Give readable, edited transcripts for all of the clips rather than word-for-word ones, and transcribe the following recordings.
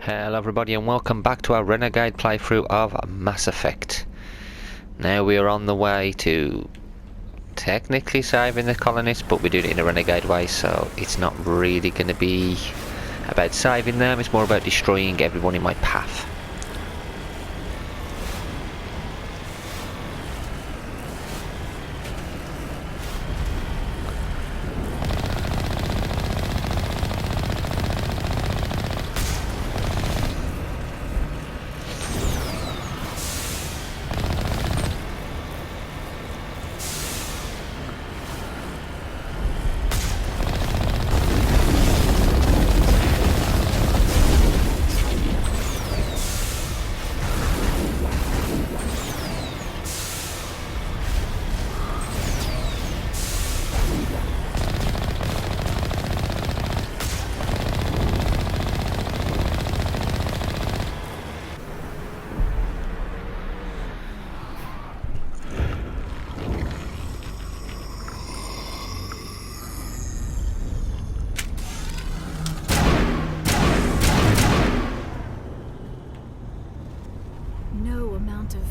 Hello everybody and welcome back to our Renegade playthrough of Mass Effect. Now we are on the way to technically saving the colonists, but we do it in a Renegade way, so it's not really going to be about saving them, it's more about destroying everyone in my path.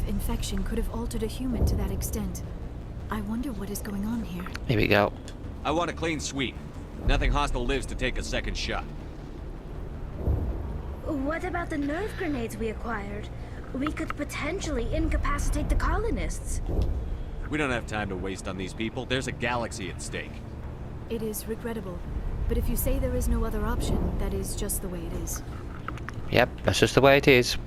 Infection could have altered a human to that extent. I wonder what is going on here. Here we go. I want a clean sweep. Nothing hostile lives to take a second shot. What about the nerve grenades we acquired? We could potentially incapacitate the colonists. We don't have time to waste on these people. There's a galaxy at stake. It is regrettable, but if you say there is no other option, that is just the way it is. Yep, that's just the way it is.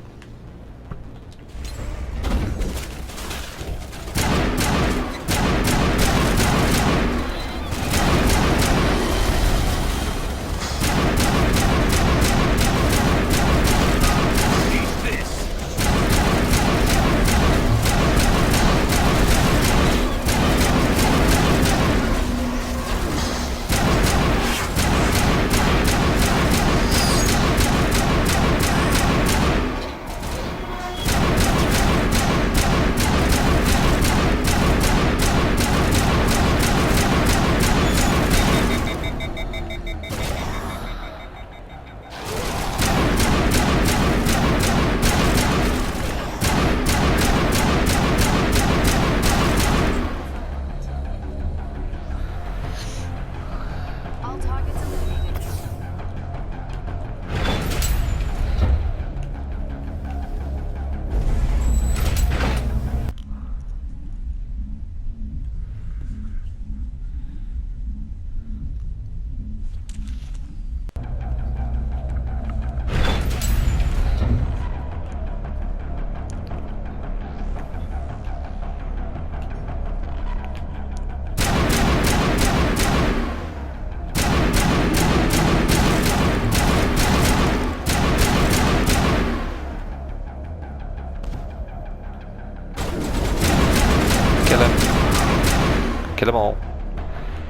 Kill them all.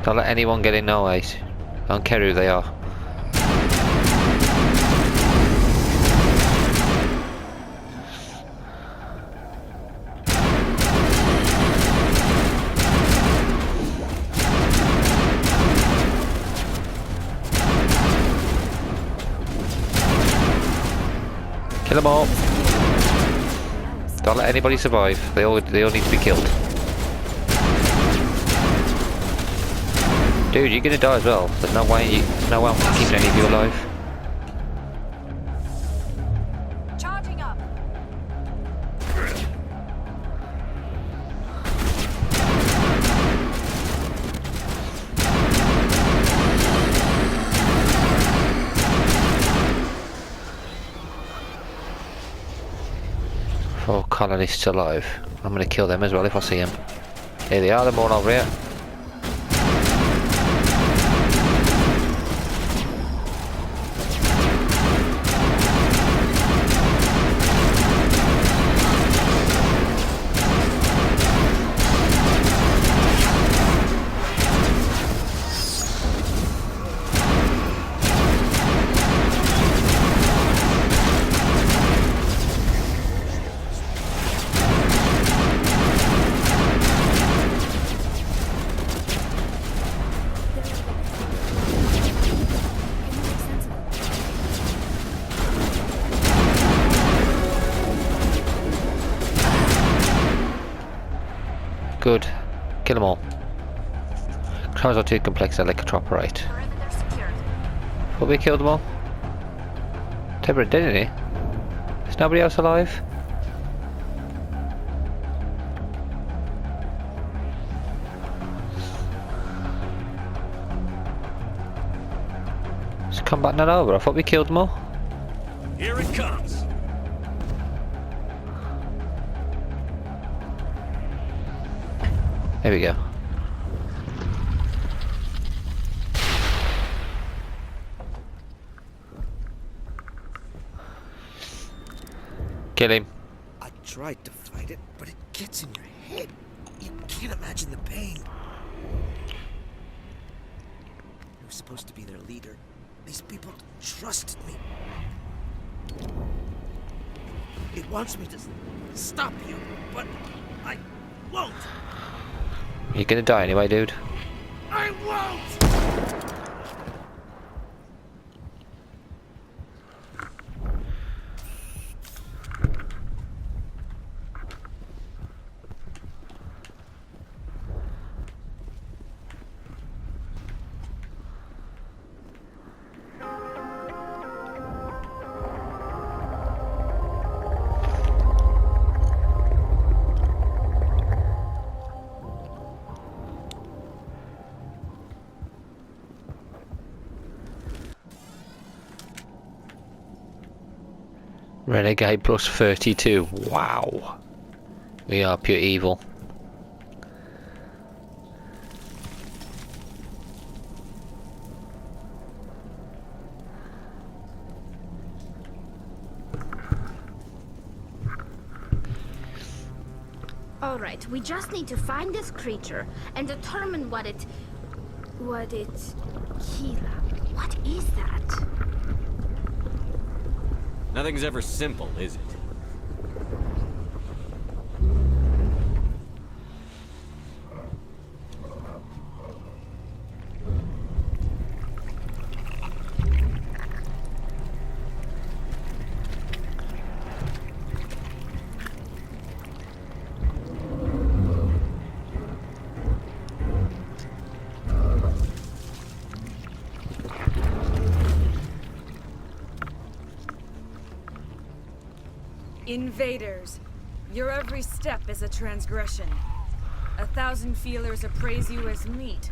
Don't let anyone get in no ways. Don't care who they are. Kill them all. Don't let anybody survive. They all need to be killed. Dude, you're gonna die as well. There's no way I'm keeping any of you alive. Charging up. Four colonists alive. I'm gonna kill them as well if I see them. Here they are, they're more over here. Kill them all. Controls are too complex, I like to operate. Perimeter secured. But we killed them all. Deborah did it. Is nobody else alive? Is combat not over? I thought we killed them all. Here it comes. There we go. Kill him. I tried to fight it, but it gets in your head. You can't imagine the pain. I was supposed to be their leader. These people trusted me. It wants me to stop you, but I won't. You're gonna die anyway, dude. I won't! Renegade plus 32. Wow. We are pure evil. Alright, we just need to find this creature and determine what it... Gila, what is that? Nothing's ever simple, is it? Invaders, your every step is a transgression. 1,000 feelers appraise you as meat,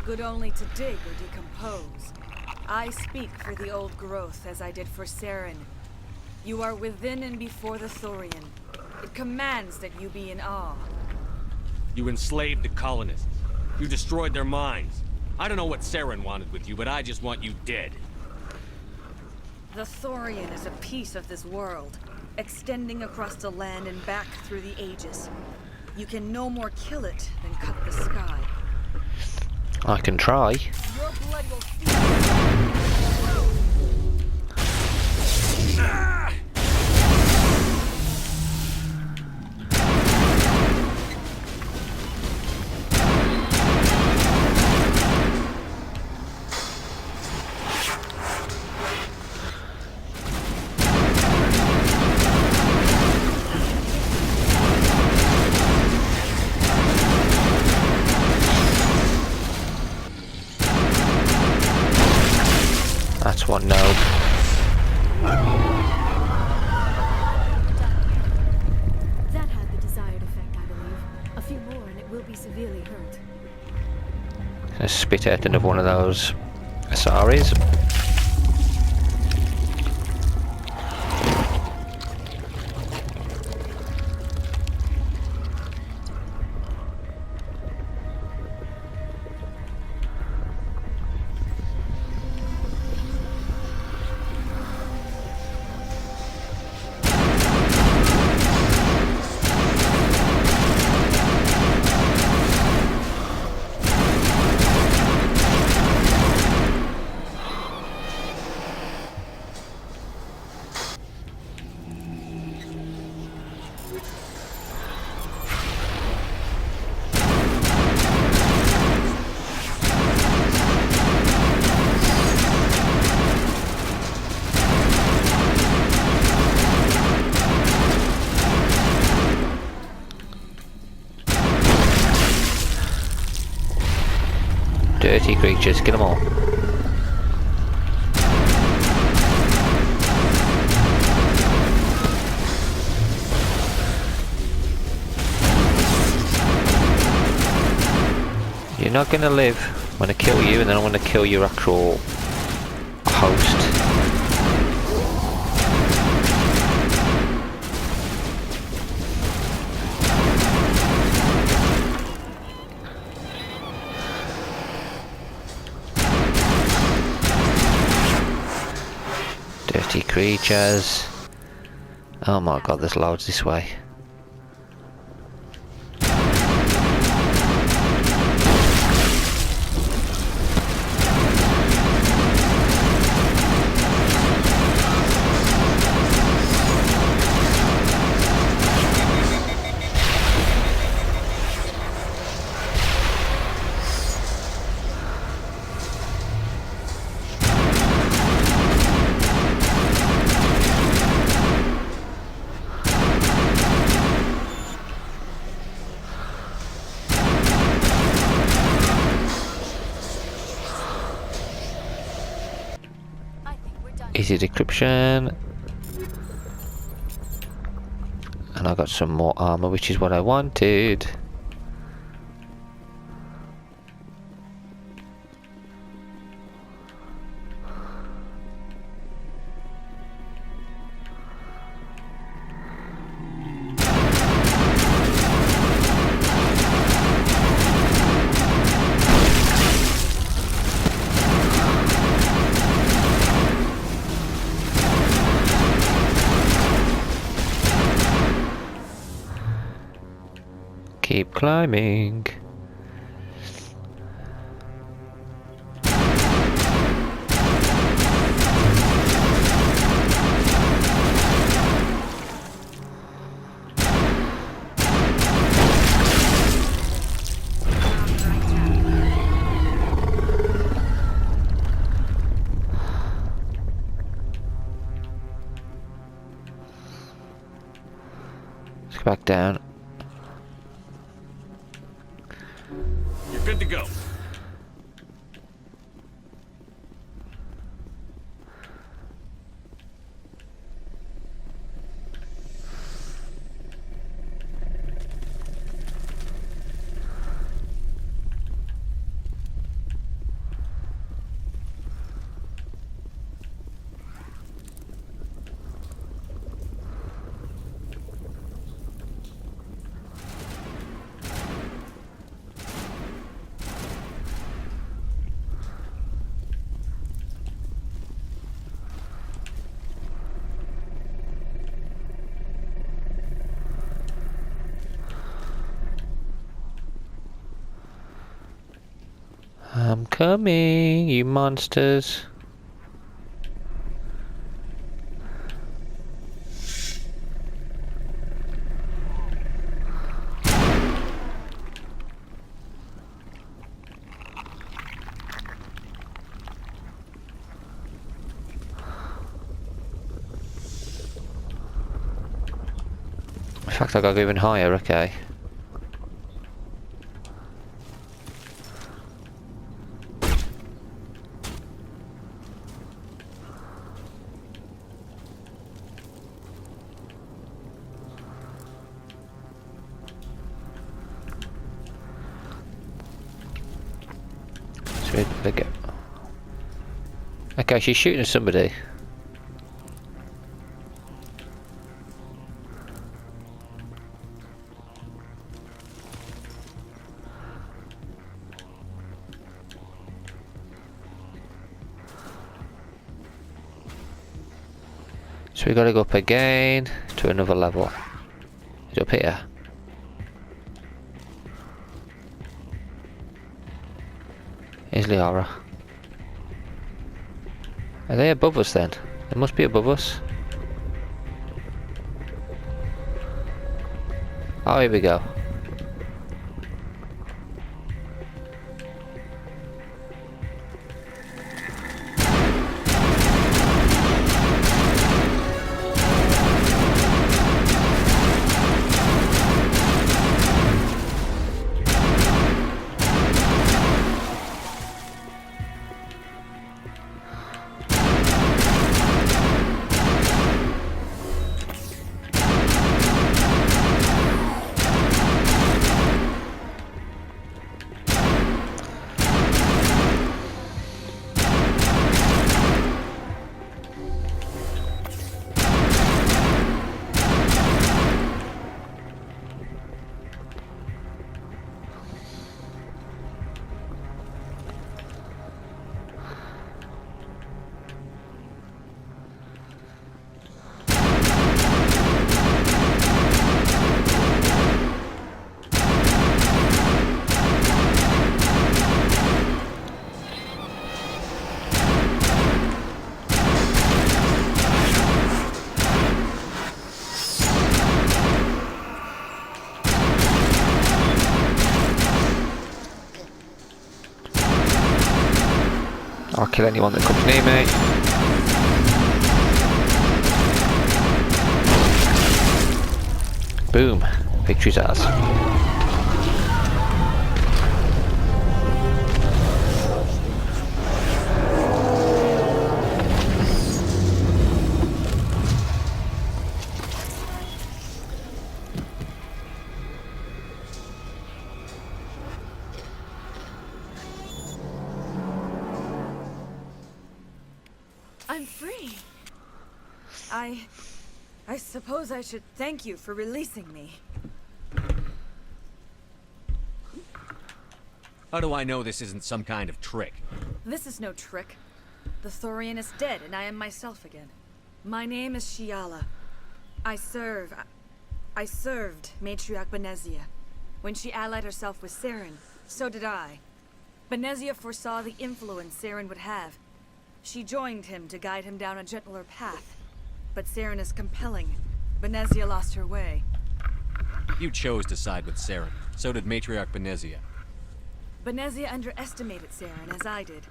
good only to dig or decompose. I speak for the old growth as I did for Saren. You are within and before the Thorian. It commands that you be in awe. You enslaved the colonists. You destroyed their minds. I don't know what Saren wanted with you, but I just want you dead. The Thorian is a piece of this world, extending across the land and back through the ages. You can no more kill it than cut the sky. I can try. Your blood will That's one no. That had the desired effect, I believe. A few more and it will be severely hurt. Gonna spit out another one of those Asaris. Dirty creatures, kill them all. You're not gonna live. I'm gonna kill you and then I'm gonna kill your actual host. Dirty creatures. Oh my god, there's loads this way. Easy decryption. And I got some more armor, which is what I wanted. Keep climbing. Let's go back down. You're good to go. I'm coming, you monsters. In fact, I gotta go even higher, okay. So we go. Okay, she's shooting at somebody. So we gotta go up again to another level. It's up here. Here's Liara. Are they above us then? They must be above us. Oh, here we go. I'll kill anyone that comes near me. Boom. Victory's ours. I'm free. I suppose I should thank you for releasing me. How do I know this isn't some kind of trick? This is no trick. The Thorian is dead, and I am myself again. My name is Shiala. I served Matriarch Benezia. When she allied herself with Saren, so did I. Benezia foresaw the influence Saren would have. She joined him to guide him down a gentler path. But Saren is compelling. Benezia lost her way. You chose to side with Saren. So did Matriarch Benezia. Benezia underestimated Saren, as I did.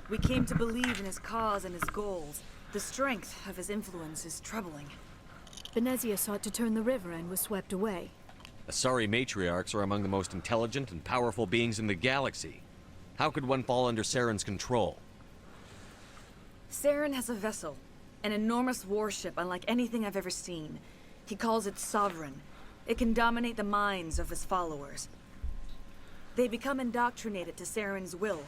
We came to believe in his cause and his goals. The strength of his influence is troubling. Benezia sought to turn the river and was swept away. Asari matriarchs are among the most intelligent and powerful beings in the galaxy. How could one fall under Saren's control? Saren has a vessel. An enormous warship unlike anything I've ever seen. He calls it Sovereign. It can dominate the minds of his followers. They become indoctrinated to Saren's will.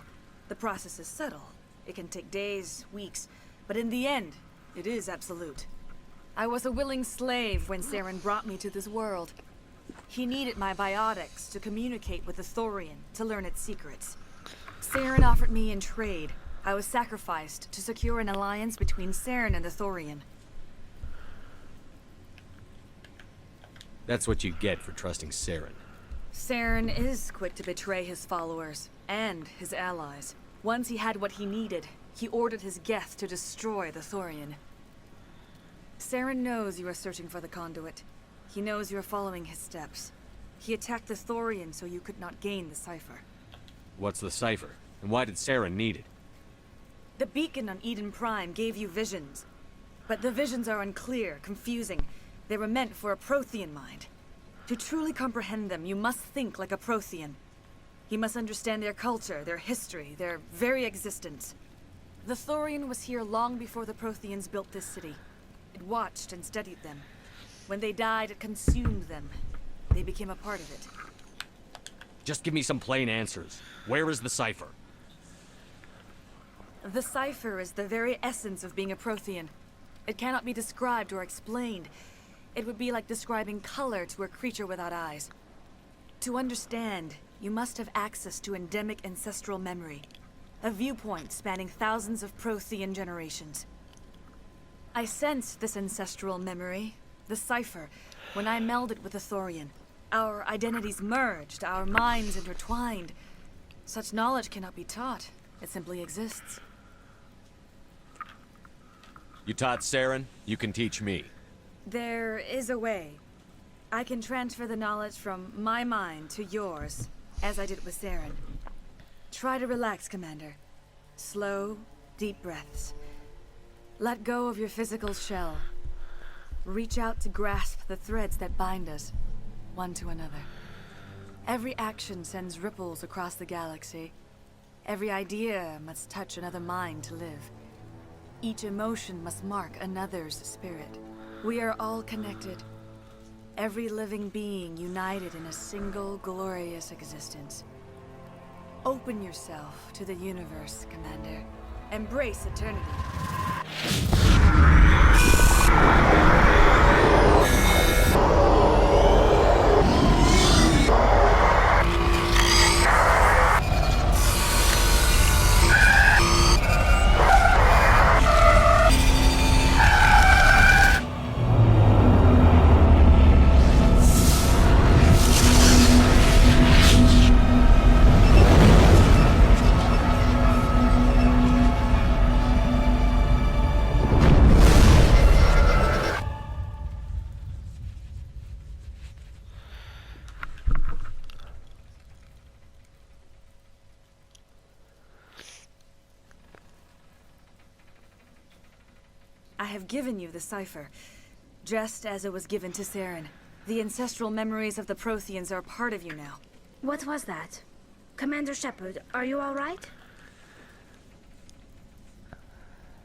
The process is subtle. It can take days, weeks, but in the end, it is absolute. I was a willing slave when Saren brought me to this world. He needed my biotics to communicate with the Thorian, to learn its secrets. Saren offered me in trade. I was sacrificed to secure an alliance between Saren and the Thorian. That's what you get for trusting Saren. Saren is quick to betray his followers, and his allies. Once he had what he needed, he ordered his Geth to destroy the Thorian. Saren knows you are searching for the conduit. He knows you are following his steps. He attacked the Thorian so you could not gain the cipher. What's the cipher? And why did Saren need it? The beacon on Eden Prime gave you visions. But the visions are unclear, confusing. They were meant for a Prothean mind. To truly comprehend them, you must think like a Prothean. You must understand their culture, their history, their very existence. The Thorian was here long before the Protheans built this city. It watched and studied them. When they died, it consumed them. They became a part of it. Just give me some plain answers. Where is the cipher? The cipher is the very essence of being a Prothean. It cannot be described or explained. It would be like describing color to a creature without eyes. To understand, you must have access to endemic ancestral memory. A viewpoint spanning thousands of Prothean generations. I sensed this ancestral memory, the cipher, when I melded with the Thorian. Our identities merged, our minds intertwined. Such knowledge cannot be taught. It simply exists. You taught Saren, you can teach me. There is a way. I can transfer the knowledge from my mind to yours, as I did with Saren. Try to relax, Commander. Slow, deep breaths. Let go of your physical shell. Reach out to grasp the threads that bind us, one to another. Every action sends ripples across the galaxy. Every idea must touch another mind to live. Each emotion must mark another's spirit. We are all connected. Every living being united in a single glorious existence. Open yourself to the universe, Commander. Embrace eternity. have given you the cipher, just as it was given to Saren. The ancestral memories of the Protheans are a part of you now. What was that? Commander Shepard, are you all right?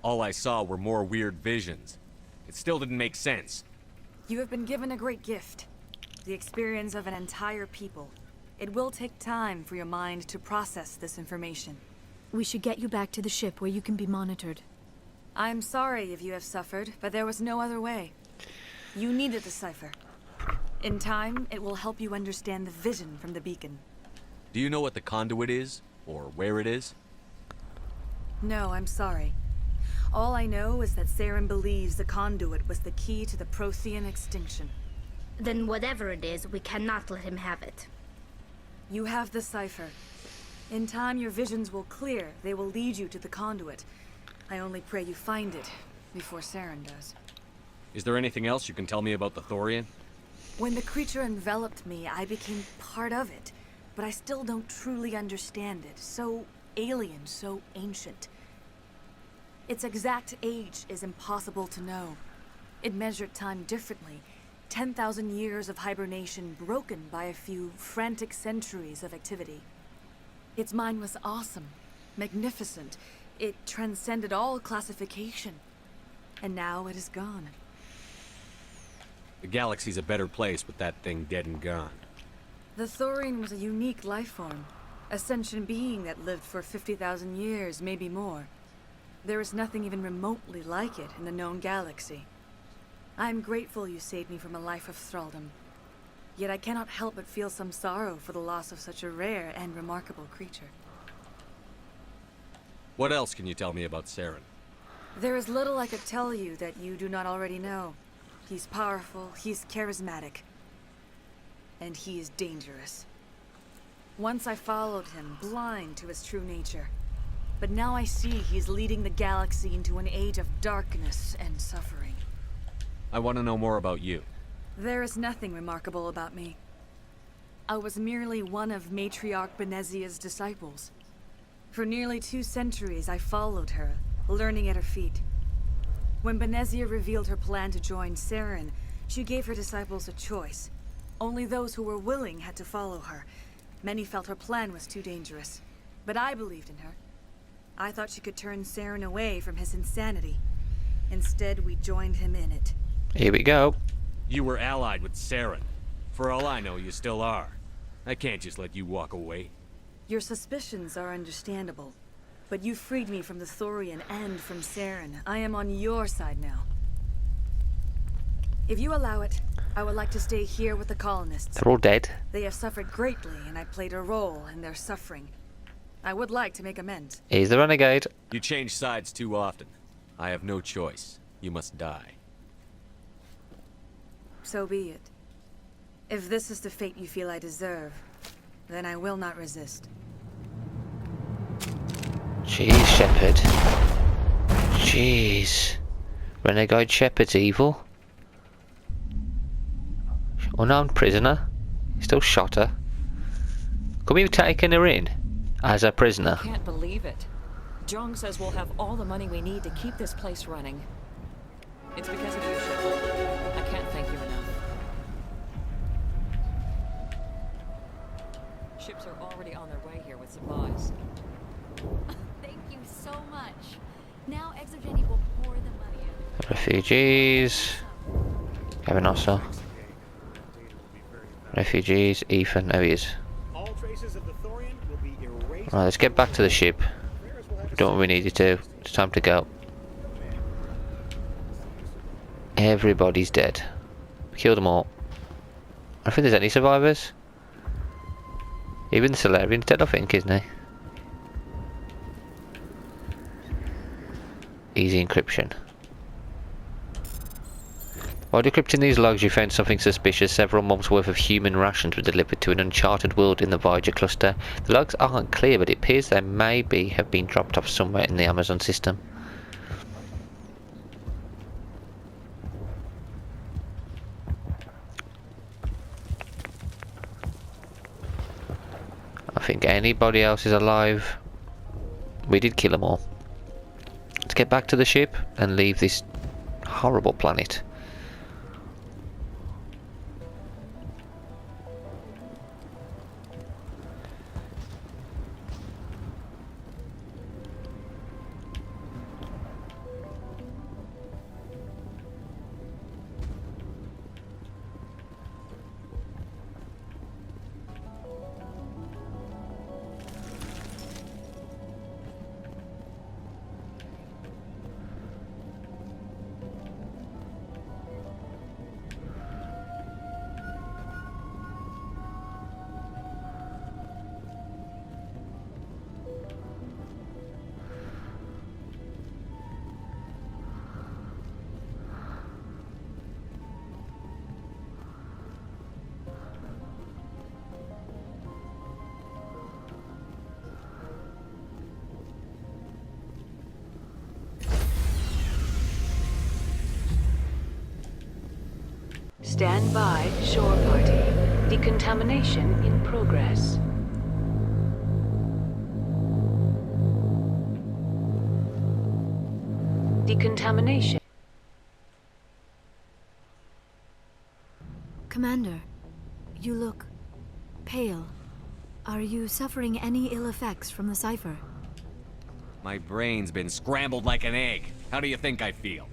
All I saw were more weird visions. It still didn't make sense. You have been given a great gift. The experience of an entire people. It will take time for your mind to process this information. We should get you back to the ship where you can be monitored. I'm sorry if you have suffered, but there was no other way. You needed the cipher. In time, it will help you understand the vision from the beacon. Do you know what the conduit is? Or where it is? No, I'm sorry. All I know is that Saren believes the conduit was the key to the Prothean extinction. Then whatever it is, we cannot let him have it. You have the cipher. In time, your visions will clear. They will lead you to the conduit. I only pray you find it before Saren does. Is there anything else you can tell me about the Thorian? When the creature enveloped me, I became part of it. But I still don't truly understand it. So alien, so ancient. Its exact age is impossible to know. It measured time differently. 10,000 years of hibernation broken by a few frantic centuries of activity. Its mind was awesome, magnificent. It transcended all classification. And now it is gone. The galaxy's a better place with that thing dead and gone. The Thorian was a unique life form. A sentient being that lived for 50,000 years, maybe more. There is nothing even remotely like it in the known galaxy. I am grateful you saved me from a life of thraldom. Yet I cannot help but feel some sorrow for the loss of such a rare and remarkable creature. What else can you tell me about Saren? There is little I could tell you that you do not already know. He's powerful, he's charismatic, and he is dangerous. Once I followed him, blind to his true nature. But now I see he's leading the galaxy into an age of darkness and suffering. I want to know more about you. There is nothing remarkable about me. I was merely one of Matriarch Benezia's disciples. For nearly 2 centuries I followed her, learning at her feet. When Benezia revealed her plan to join Saren, she gave her disciples a choice. Only those who were willing had to follow her. Many felt her plan was too dangerous. But I believed in her. I thought she could turn Saren away from his insanity. Instead, we joined him in it. Here we go. You were allied with Saren. For all I know, you still are. I can't just let you walk away. Your suspicions are understandable. But you freed me from the Thorian and from Saren. I am on your side now. If you allow it, I would like to stay here with the colonists. They're all dead. They have suffered greatly, and I played a role in their suffering. I would like to make amends. He's the renegade. You change sides too often. I have no choice. You must die. So be it. If this is the fate you feel I deserve, then I will not resist. Jeez, Shepard. Jeez. Renegade Shepard's evil. Unarmed prisoner. He still shot her. Could we have taken her in as a prisoner? Can't believe it. Jong says we'll have all the money we need to keep this place running. It's because of you, Shepard. I can't thank you enough. Ships are already on their way here with supplies. Thank you so much. Now Exogeny will pour the money in. Refugees. Kevin also. Refugees. Ethan. There he is. All traces of the Thorian will be erased. Right, let's get back to the ship. We've done what we needed to. It's time to go. Everybody's dead. We killed them all. I don't think there's any survivors. Even the Solarian's dead, I think, isn't he? Easy encryption. While decrypting these logs, you found something suspicious. Several months' worth of human rations were delivered to an uncharted world in the Voyager cluster. The logs aren't clear, but it appears they may have been dropped off somewhere in the Amazon system. I think anybody else is alive. We did kill them all. Let's get back to the ship and leave this Horrible planet. Stand by, shore party. Decontamination in progress. Decontamination. Commander, you look pale. Are you suffering any ill effects from the cipher? My brain's been scrambled like an egg. How do you think I feel?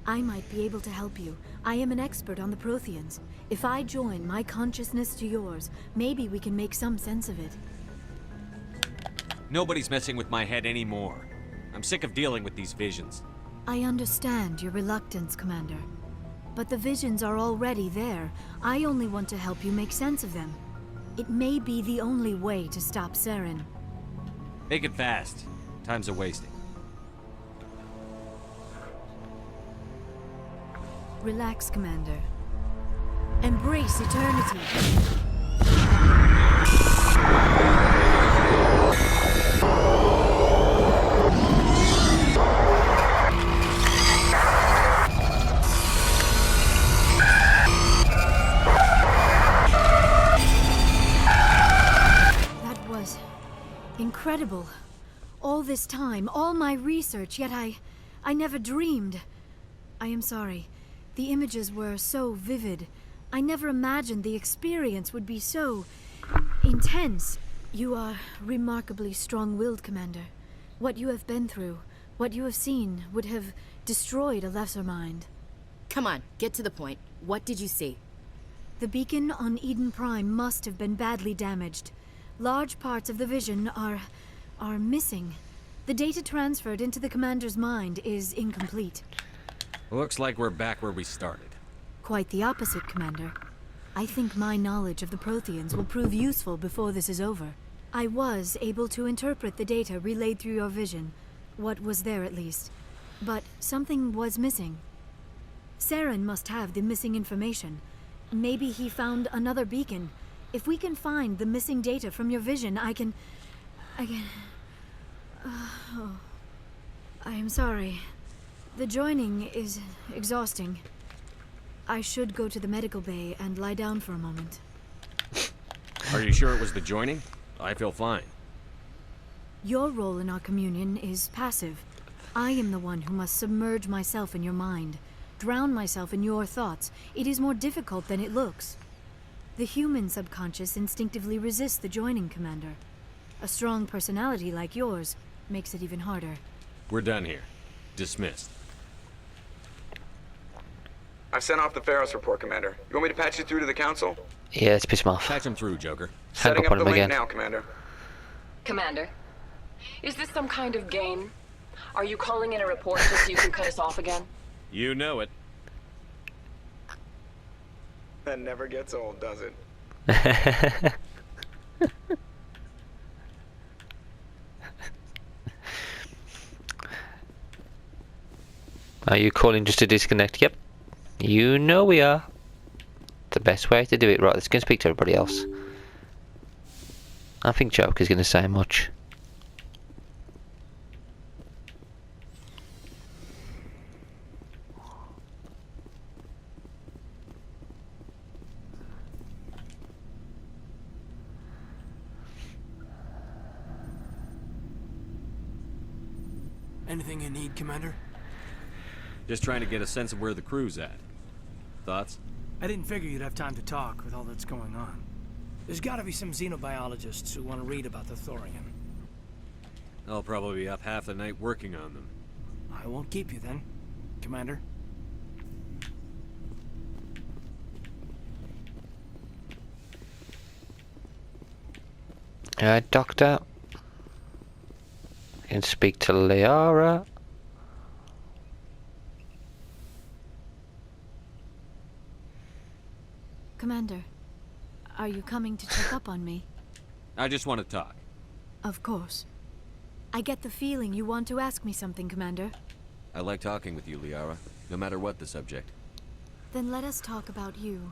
I might be able to help you. I am an expert on the Protheans. If I join my consciousness to yours, maybe we can make some sense of it. Nobody's messing with my head anymore. I'm sick of dealing with these visions. I understand your reluctance, Commander. But the visions are already there. I only want to help you make sense of them. It may be the only way to stop Saren. Make it fast. Time's a wasting. Relax, Commander. Embrace eternity. That was incredible. All this time, all my research, yet I never dreamed. I am sorry. The images were so vivid. I never imagined the experience would be so intense. You are remarkably strong-willed, Commander. What you have been through, what you have seen, would have destroyed a lesser mind. Come on, get to the point. What did you see? The beacon on Eden Prime must have been badly damaged. Large parts of the vision are missing. The data transferred into the Commander's mind is incomplete. Looks like we're back where we started. Quite the opposite, Commander. I think my knowledge of the Protheans will prove useful before this is over. I was able to interpret the data relayed through your vision. What was there, at least. But something was missing. Saren must have the missing information. Maybe he found another beacon. If we can find the missing data from your vision, I can... Oh. I am sorry. The joining is exhausting. I should go to the medical bay and lie down for a moment. Are you sure it was the joining? I feel fine. Your role in our communion is passive. I am the one who must submerge myself in your mind, drown myself in your thoughts. It is more difficult than it looks. The human subconscious instinctively resists the joining, Commander. A strong personality like yours makes it even harder. We're done here. Dismissed. I've sent off the Pharos report, Commander. You want me to patch you through to the Council? Yeah, let's piss him off. Patch him through, Joker. Hang Setting up up on the him link again. now, Commander. Commander, is this some kind of game? Are you calling in a report just so you can cut us off again? You know it. That never gets old, does it? Are you calling just to disconnect? Yep. You know we are. The best way to do it. Right, let's go and speak to everybody else. I think Joker's going to say much. Anything you need, Commander? Just trying to get a sense of where the crew's at. Thoughts? I didn't figure you'd have time to talk with all that's going on. There's gotta be some xenobiologists who want to read about the Thorian. I'll probably be up half the night working on them. I won't keep you then, Commander. Doctor. I can speak to Liara. Commander, are you coming to check up on me? I just want to talk. Of course. I get the feeling you want to ask me something, Commander. I like talking with you, Liara, no matter what the subject. Then let us talk about you.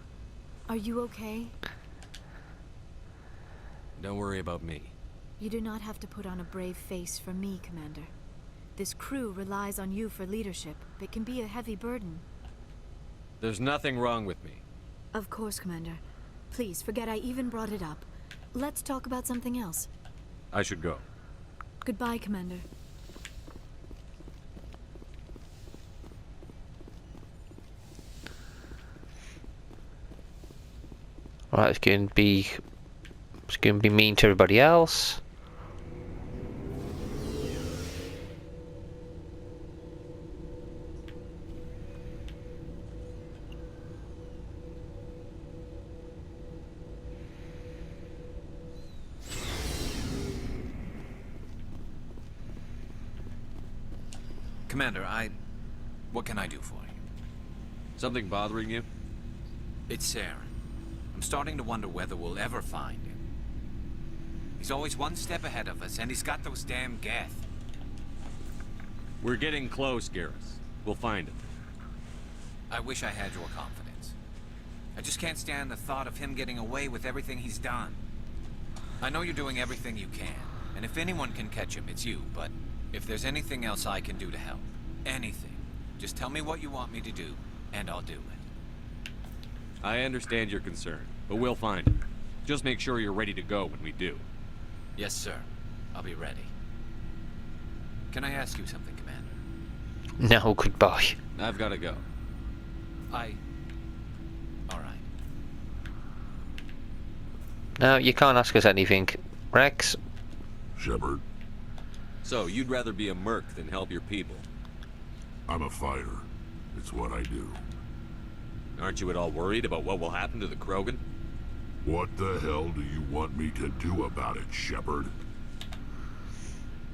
Are you okay? Don't worry about me. You do not have to put on a brave face for me, Commander. This crew relies on you for leadership. It can be a heavy burden. There's nothing wrong with me. Of course, Commander. Please, forget I even brought it up. Let's talk about something else. I should go. Goodbye, Commander. Right, it's going to be mean to everybody else. Commander, what can I do for you? Something bothering you? It's Saren. I'm starting to wonder whether we'll ever find him. He's always one step ahead of us, and he's got those damn Geth. We're getting close, Garrus. We'll find him. I wish I had your confidence. I just can't stand the thought of him getting away with everything he's done. I know you're doing everything you can, and if anyone can catch him, it's you, but if there's anything else I can do to help, anything, just tell me what you want me to do, and I'll do it. I understand your concern, but we'll find him. Just make sure you're ready to go when we do. Yes, sir. I'll be ready. Can I ask you something, Commander? No, goodbye. I've got to go. All right. No, you can't ask us anything. Rex? Shepard, So, you'd rather be a merc than help your people? I'm a fighter. It's what I do. Aren't you at all worried about what will happen to the Krogan? What the hell do you want me to do about it, Shepard?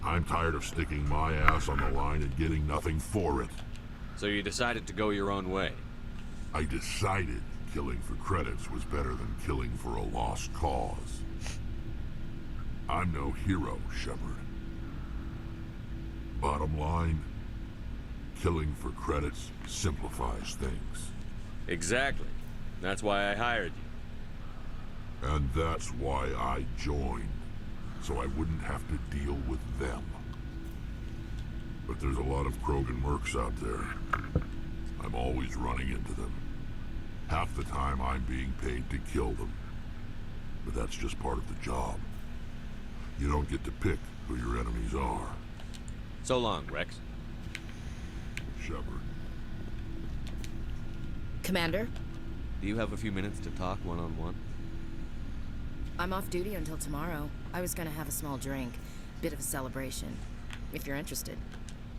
I'm tired of sticking my ass on the line and getting nothing for it. So you decided to go your own way? I decided killing for credits was better than killing for a lost cause. I'm no hero, Shepard. Bottom line, killing for credits simplifies things. Exactly. That's why I hired you. And that's why I joined, so I wouldn't have to deal with them. But there's a lot of Krogan mercs out there. I'm always running into them. Half the time I'm being paid to kill them. But that's just part of the job. You don't get to pick who your enemies are. So long, Rex. Shepard. Commander? Do you have a few minutes to talk one-on-one? I'm off duty until tomorrow. I was gonna have a small drink. Bit of a celebration. If you're interested.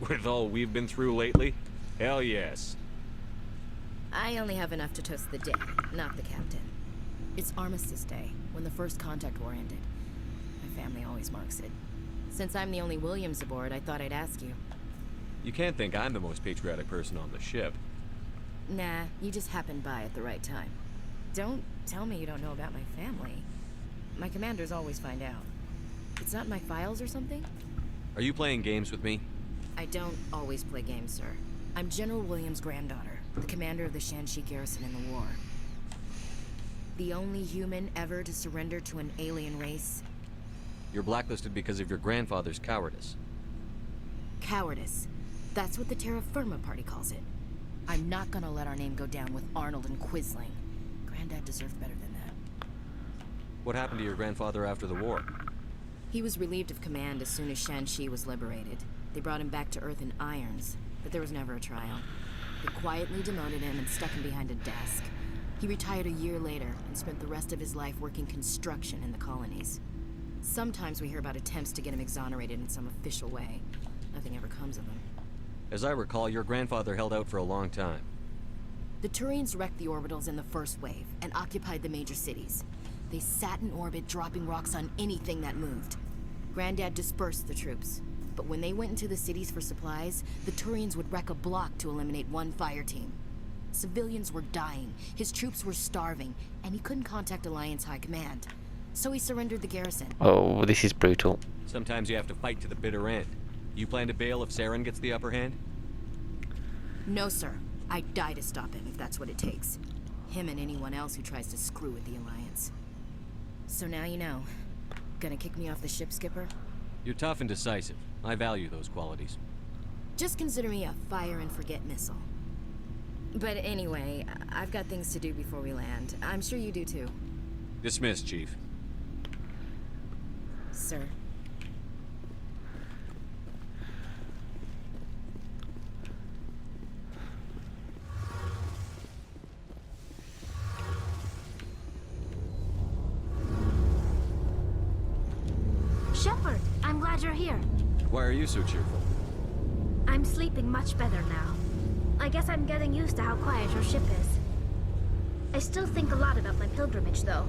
With all we've been through lately? Hell yes. I only have enough to toast the day, not the captain. It's Armistice Day, when the first contact war ended. My family always marks it. Since I'm the only Williams aboard, I thought I'd ask you. You can't think I'm the most patriotic person on the ship. Nah, you just happened by at the right time. Don't tell me you don't know about my family. My commanders always find out. It's not in my files or something? Are you playing games with me? I don't always play games, sir. I'm General Williams' granddaughter, the commander of the Shanxi garrison in the war. The only human ever to surrender to an alien race. You're blacklisted because of your grandfather's cowardice. Cowardice. That's what the Terra Firma party calls it. I'm not gonna let our name go down with Arnold and Quisling. Granddad deserved better than that. What happened to your grandfather after the war? He was relieved of command as soon as Shanxi was liberated. They brought him back to Earth in irons, but there was never a trial. They quietly demoted him and stuck him behind a desk. He retired a year later and spent the rest of his life working construction in the colonies. Sometimes we hear about attempts to get him exonerated in some official way. Nothing ever comes of them. As I recall, your grandfather held out for a long time. The Turians wrecked the orbitals in the first wave and occupied the major cities. They sat in orbit, dropping rocks on anything that moved. Granddad dispersed the troops, but when they went into the cities for supplies, the Turians would wreck a block to eliminate one fire team. Civilians were dying, his troops were starving, and he couldn't contact Alliance High Command. So he surrendered the garrison. Oh, this is brutal. Sometimes you have to fight to the bitter end. You plan to bail if Saren gets the upper hand? No, sir. I'd die to stop him if that's what it takes. Him and anyone else who tries to screw with the Alliance. So now you know. Gonna kick me off the ship, Skipper? You're tough and decisive. I value those qualities. Just consider me a fire-and-forget missile. But anyway, I've got things to do before we land. I'm sure you do too. Dismissed, Chief. Sir. Shepard, I'm glad you're here. Why are you so cheerful? I'm sleeping much better now. I guess I'm getting used to how quiet your ship is. I still think a lot about my pilgrimage, though.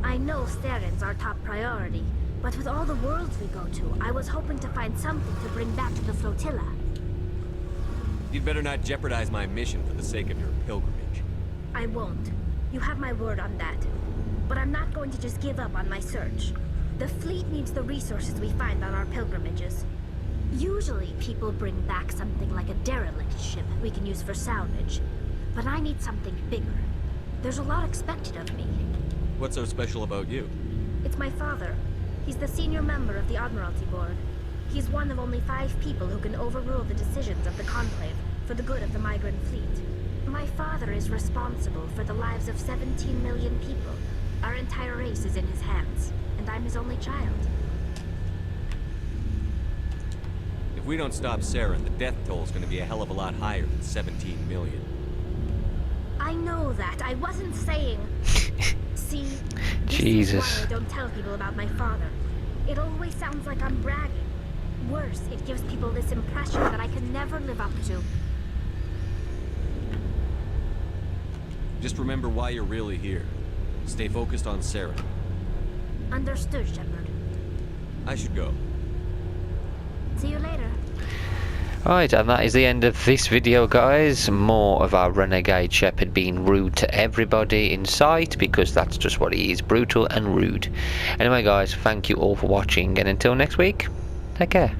I know Saren's our top priority, but with all the worlds we go to, I was hoping to find something to bring back to the flotilla. You'd better not jeopardize my mission for the sake of your pilgrimage. I won't. You have my word on that. But I'm not going to just give up on my search. The fleet needs the resources we find on our pilgrimages. Usually, people bring back something like a derelict ship we can use for salvage. But I need something bigger. There's a lot expected of me. What's so special about you? It's my father. He's the senior member of the Admiralty Board. He's one of only 5 people who can overrule the decisions of the Conclave for the good of the migrant fleet. My father is responsible for the lives of 17 million people. Our entire race is in his hands, and I'm his only child. If we don't stop Saren, the death toll is going to be a hell of a lot higher than 17 million. I know that. I wasn't saying... See, this Jesus. is why I don't tell people about my father. It always sounds like I'm bragging. Worse, it gives people this impression that I can never live up to. Just remember why you're really here. Stay focused on Saren. Understood, Shepard. I should go. See you later. Right, and that is the end of this video, guys. More of our Renegade Shepherd being rude to everybody in sight, because that's just what he is, brutal and rude. Anyway, guys, thank you all for watching, and until next week, take care.